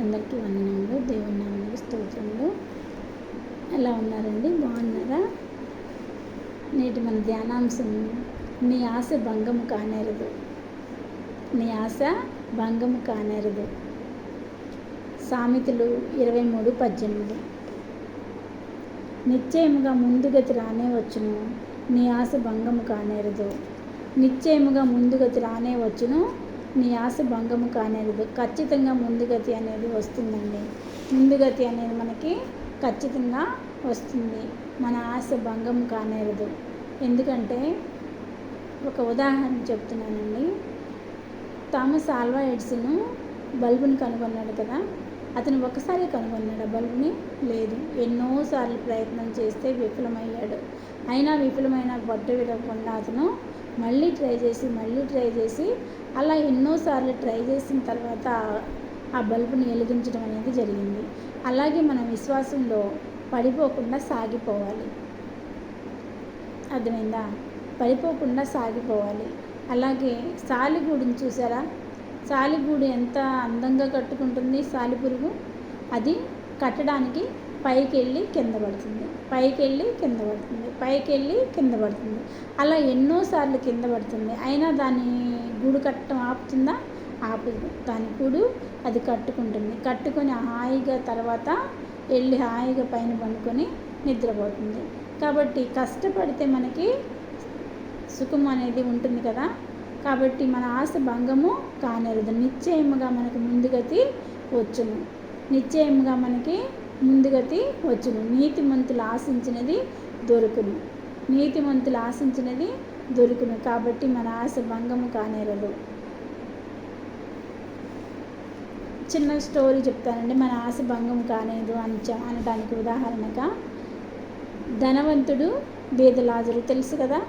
అందరికీ వందనములు. దేవుని నామమునకు స్తోత్రములు. ఎలా ఉన్నారండి? బాగున్నారా? నేటి మన ధ్యానాంశం, నీ ఆశ భంగము కానేరదు. నీ ఆశ భంగము కానేరదు. సామెతలు 23:18. నిశ్చయముగా ముందుగతి రానే వచ్చును, నీ ఆశ భంగము కానేరదు. నిశ్చయముగా ముందుగతి రానే వచ్చును, నీ ఆశ భంగము కానేరదు. ఖచ్చితంగా ముందుగతి అనేది వస్తుందండి. ముందుగతి అనేది మనకి ఖచ్చితంగా వస్తుంది. మన ఆశ భంగము కానేరదు. ఎందుకంటే ఒక ఉదాహరణ చెప్తున్నానండి. థామస్ ఆల్వా ఎడిసన్ బల్బుని కనుగొన్నాడు కదా. అతను ఒకసారి కనుగొన్నాడు ఆ బల్బుని? లేదు, ఎన్నోసార్లు ప్రయత్నం చేస్తే విఫలమయ్యాడు. అయినా విఫలమైన పట్టు విడవకుండా అతను మళ్ళీ ట్రై చేసి అలా ఎన్నోసార్లు ట్రై చేసిన తర్వాత ఆ బల్బుని వెలిగించడం అనేది జరిగింది. అలాగే మనం విశ్వాసంలో పడిపోకుండా సాగిపోవాలి. అర్థమైందా? పడిపోకుండా సాగిపోవాలి. అలాగే సాలిగూడుని చూసారా? సాలిగూడు ఎంత అందంగా కట్టుకుంటుంది సాలిపురుగు. అది కట్టడానికి పైకి వెళ్ళి కింద పడుతుంది, కింద పడుతుంది. అలా ఎన్నోసార్లు కింద పడుతుంది. అయినా దాని గూడు కట్టడం ఆపుతుందా? ఆపదు. దాని గూడు అది కట్టుకొని హాయిగా తర్వాత వెళ్ళి హాయిగా పైన పండుకొని నిద్రపోతుంది. కాబట్టి కష్టపడితే మనకి సుఖం అనేది ఉంటుంది కదా. కాబట్టి మన ఆశ భంగము కానేరదు. నిశ్చయముగా మనకు ముందుగతి వచ్చును. నీతిమంతులు ఆశించినది దొరుకును. కాబట్టి మన ఆశ భంగము కానేరదు. చిన్న స్టోరీ చెప్తానండి. మన ఆశ భంగం కానేదు అనడానికి ఉదాహరణగా, ధనవంతుడు బీద లాజరు తెలుసు కదా.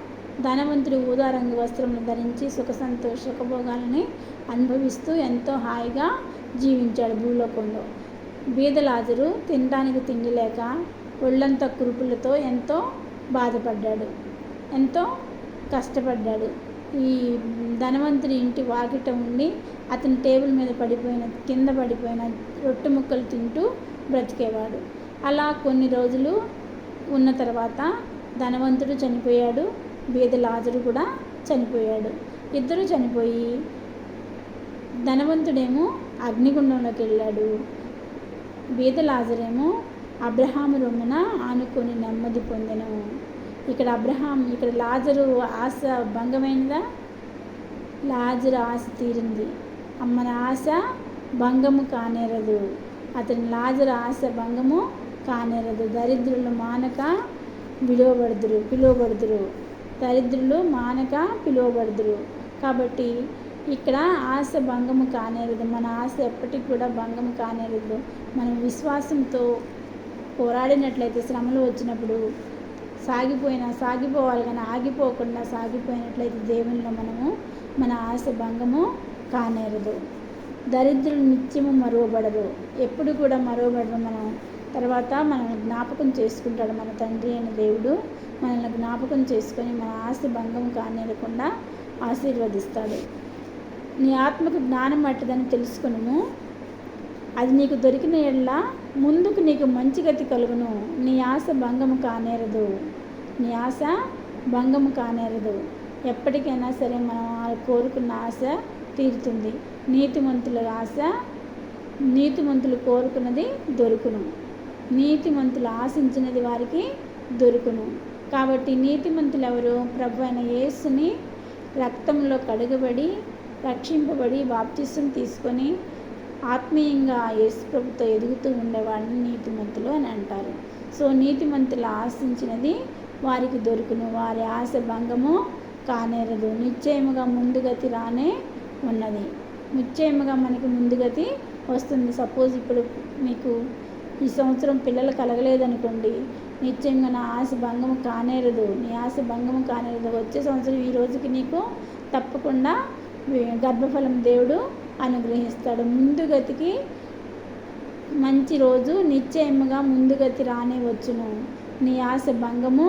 ధనవంతుడు ఊదా రంగు వస్త్రములు ధరించి సుఖభోగాలని అనుభవిస్తూ ఎంతో హాయిగా జీవించాడు భూలోకంలో. బీద లాజరు తినడానికి తిండి లేక ఒళ్ళంతా కురుపులతో ఎంతో బాధపడ్డాడు, ఎంతో కష్టపడ్డాడు. ఈ ధనవంతుడి ఇంటి వాకిట ఉండి అతని టేబుల్ మీద కింద పడిపోయిన రొట్టె ముక్కలు తింటూ బ్రతికేవాడు. అలా కొన్ని రోజులు ఉన్న తర్వాత ధనవంతుడు చనిపోయాడు, బీద లాజరు కూడా చనిపోయాడు. ఇద్దరు చనిపోయి ధనవంతుడేమో అగ్నిగుండంలోకి వెళ్ళాడు, బీద లాజరేమో అబ్రహాము రొమ్మున ఆనుకొని నెమ్మది పొందెను. ఇక్కడ లాజరు ఆశ భంగమైనదా? లాజరు ఆశ తీరింది. మన ఆశ భంగము కానేరదు. లాజరు ఆశ భంగము కానేరదు. దరిద్రులు మానక పిలువబడుదురు. కాబట్టి ఇక్కడ ఆశ భంగము కానేరదు. మన ఆశ ఎప్పటికి కూడా భంగము కానేరదు. మనం విశ్వాసంతో పోరాడినట్లయితే శ్రమలు వచ్చినప్పుడు సాగిపోవాలి కానీ ఆగిపోకుండా సాగిపోయినట్లయితే దేవునిలో మన ఆశ భంగము కానేరదు. దరిద్రులు నిత్యము మరువబడరు, ఎప్పుడు కూడా మరువబడరు. తర్వాత మనల్ని జ్ఞాపకం చేసుకుంటాడు. మన తండ్రి అయిన దేవుడు మనల్ని జ్ఞాపకం చేసుకొని మన ఆశ భంగం కానేరకుండా ఆశీర్వదిస్తాడు. నీ ఆత్మకు జ్ఞానం అట్టదని తెలుసుకును, అది నీకు దొరికిన ఎడల ముందుకు నీకు మంచి గతి కలుగును. నీ ఆశ భంగము కానేరదు. ఎప్పటికైనా సరే మనం కోరుకున్న ఆశ తీరుతుంది. నీతిమంతులు కోరుకున్నది దొరుకును. నీతిమంతులు ఆశించినది వారికి దొరుకును. కాబట్టి నీతిమంతులు ఎవరు? ప్రభు అయిన యేసుని రక్తంలో కడుగబడి రక్షింపబడి బాప్తిసం తీసుకొని ఆత్మీయంగా యేసు ప్రభుతో ఎదుగుతూ ఉండేవాళ్ళని నీతిమంతులు అని అంటారు. సో నీతిమంతులు ఆశించినది వారికి దొరుకును, వారి ఆశ భంగము కానేరదు. నిశ్చయముగా ముందుగతి రానే ఉన్నది. నిశ్చయముగా మనకి ముందుగతి వస్తుంది. సపోజ్ ఇప్పుడు మీకు ఈ సంవత్సరం పిల్లలు కలగలేదనుకోండి, నిశ్చయంగా నా ఆశ భంగము కానేరదు. నీ ఆశ భంగము కానేరదు. వచ్చే సంవత్సరం ఈ రోజుకి నీకు తప్పకుండా గర్భఫలం దేవుడు అనుగ్రహిస్తాడు. ముందుగతికి మంచి రోజు నిశ్చయముగా ముందుగతి రానే వచ్చును. నీ ఆశ భంగము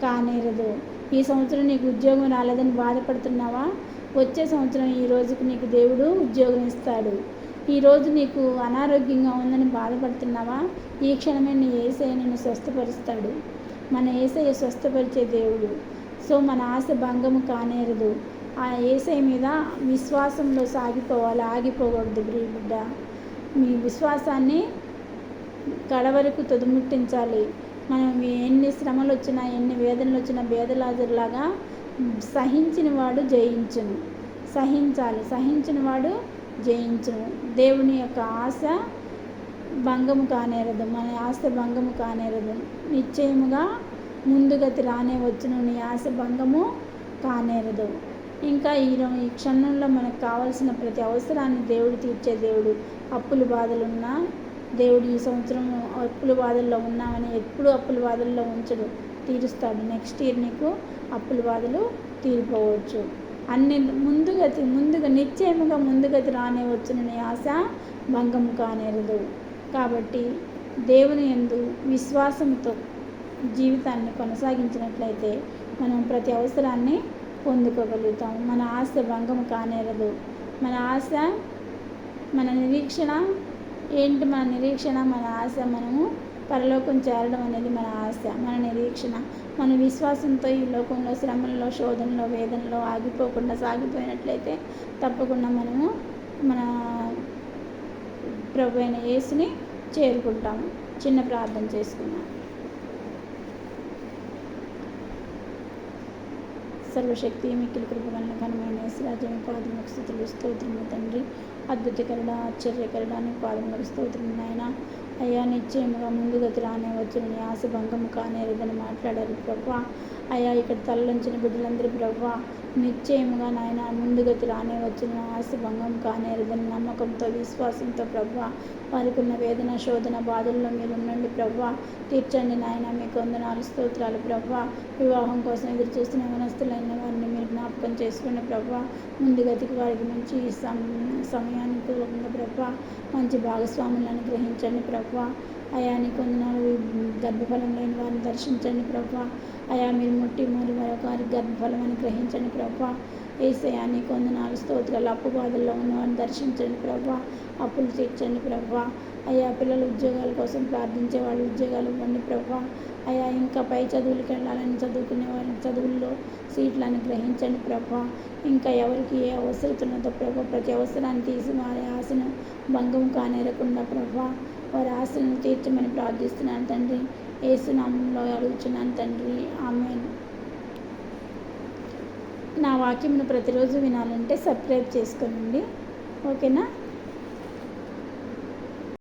కానేరదు. ఈ సంవత్సరం నీకు ఉద్యోగం రాలేదని బాధపడుతున్నావా? వచ్చే సంవత్సరం ఈ రోజుకి నీకు దేవుడు ఉద్యోగం ఇస్తాడు. ఈరోజు నీకు అనారోగ్యంగా ఉందని బాధపడుతున్నావా? ఈ క్షణమే నీ యేసయ్య నిన్ను స్వస్థపరుస్తాడు. మన యేసయ్య స్వస్థపరిచే దేవుడు. సో మన ఆశ భంగము కానేరదు. ఆ యేసయ్య మీద విశ్వాసంలో సాగిపోవాలి, ఆగిపోకూడదు బిడ్డ. మీ విశ్వాసాన్ని కడవరకు తుదముట్టించాలి. మనం ఎన్ని శ్రమలు వచ్చినా, ఎన్ని వేదనలు వచ్చినా బేదలాజరులాగా సహించిన వాడు జయించును. సహించాలి, సహించిన వాడు జయించును. దేవుని యొక్క ఆశ భంగము కానేరదు. మన ఆశ భంగము కానేరదు. నిశ్చయముగా ముందుగతి రానే వచ్చును. నీ ఆశ భంగము కానేరదు. ఇంకా ఈ క్షణంలో మనకు కావాల్సిన ప్రతి అవసరాన్ని దేవుడు తీర్చే దేవుడు. అప్పుల బాధలున్నా దేవుడు ఈ సంవత్సరం అప్పుల బాధల్లో ఉన్నామని ఎప్పుడు అప్పుల బాధల్లో ఉంచడు, తీరుస్తాడు. నెక్స్ట్ ఇయర్ నీకు అప్పుల బాధలు తీరిపోవచ్చు. అన్ని ముందుగా నిశ్చయముగా ముందుగతి రానే వచ్చును. నీ ఆశ భంగము కానేరదు. కాబట్టి దేవుని యందు విశ్వాసంతో జీవితాన్ని కొనసాగించినట్లయితే మనం ప్రతి అవసరాన్ని పొందుకోగలుగుతాం. మన ఆశ భంగము కానేరదు. మన ఆశ, మన నిరీక్షణ ఏంటి? మన నిరీక్షణ, మన ఆశ మనము పరలోకం చేరడం అనేది మన ఆశ, మన నిరీక్షణ. మన విశ్వాసంతో ఈ లోకంలో శ్రమల్లో, శోధనలో, వేదనలో ఆగిపోకుండా సాగిపోయినట్లయితే తప్పకుండా మనము మన ప్రభు అయిన యేసుని చేరుకుంటాము. చిన్న ప్రార్థన చేసుకున్నాం. సర్వశక్తి మిక్కిలి కృపగల ఘనమైన యేసురాజు పాదములకు స్తుతులు స్తోత్రములు తండ్రి. అద్భుతకరుడ, ఆశ్చర్యకరుడాన్ని పాదములకు స్తోత్రము నాయన. అయ్యా నిశ్చయముగా ముందుగతి రానే వచ్చును. నీ ఆశ భంగము కానేరదని మాట్లాడారు ప్రభా. అయ్యా ఇక్కడ తలలంచిన బిడ్డలందరూ ప్రభా నిశ్చయముగా నాయన ముందుగతి రానే వచ్చును. ఆశ భంగం కానేరదని నమ్మకంతో, విశ్వాసంతో ప్రభా వారికి ఉన్న వేదన, శోధన, బాధల్లో మీరు ఉండండి ప్రభా. తీర్చండి నాయన. మీకు వందనాలు, స్తోత్రాలు ప్రభా. వివాహం కోసం ఎదురు చూస్తున్న యవనస్తులైన వారిని మీరు జ్ఞాపకం చేసుకుని ప్రభా ముందుగతికి వారికి మంచి సమయానుకూలంగా ప్రభా మంచి భాగస్వాములను అనుగ్రహించండి ప్రభా. అయా నీకు వందనాలు. గర్భఫలం లేని వారిని దర్శించండి ప్రభా. అయా మీరు ముట్టి మరొక వారికి గర్భఫలం అనుగ్రహించండి ప్రభా. యేసయ్యా నీకు వందనాలు, స్తోత్రాలు. అప్పు బాధల్లో ఉన్నవారిని దర్శించండి ప్రభా. అప్పులు తీర్చండి ప్రభా. అయ్యా పిల్లల ఉద్యోగాల కోసం ప్రార్థించే వాళ్ళు ఉద్యోగాలు ఇవ్వండి ప్రభా. అయ్యా ఇంకా పై చదువులకు వెళ్ళాలని చదువుకునే వారిని చదువుల్లో సీట్లు అనుగ్రహించండి ప్రభా. ఇంకా ఎవరికి ఏ అవసరం ఉన్నదో ప్రభా ప్రతి అవసరాన్ని తీసి వారి ఆశను భంగం కానేరకుండా ప్రభా వారి ఆశలను తీర్చమని ప్రార్థిస్తున్నాను తండ్రి. యేసు నామములో అడుగుచున్నాను తండ్రి. ఆమేన్. నా వాక్యమును ప్రతిరోజు వినాలంటే సబ్స్క్రైబ్ చేసుకోనండి. ఓకేనా?